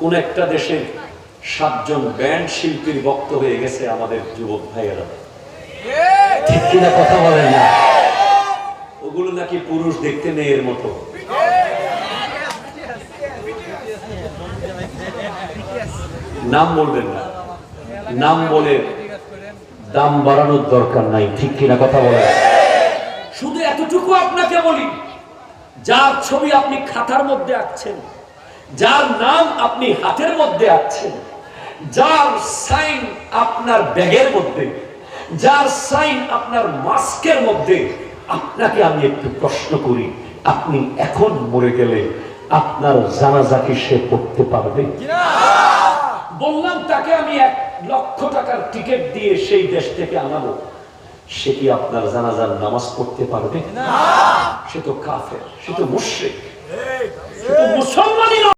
কোন একটা দেশে 7 জন ব্যান্ড শিল্পীর ভক্ত হয়ে গেছে আমাদের যুবক ভাইয়েরা, ঠিক কিনা কথা বলেন না? ওগুলো নাকি পুরুষ দেখতে মেয়ের মতো। নাম বলবেন না, নাম বলে দাম বাড়ানোর দরকার নাই, ঠিক কিনা কথা বলেন? শুধু এতটুকু আপনাকে বলি, যার ছবি আপনি খাতার মধ্যে আঁকছেন, যার নাম আপনি হাতের মধ্যে আঁকছেন, যার সাইন আপনার ব্যাগের মধ্যে, যার সাইন আপনার মাস্কের মধ্যে, আপনাকে আমি একটু প্রশ্ন করি, আপনি এখন মরে গেলে আপনার জানাজা কি সে পড়তে পারবে? বললাম তাকে আমি 1 লক্ষ টাকার টিকিট দিয়ে সেই দেশ থেকে আনাবো, সে কি আপনার জানাজার নামাজ পড়তে পারবে? সে তো কাফের, সে তো মুশরিক, সে তো মুসলমানই নয়।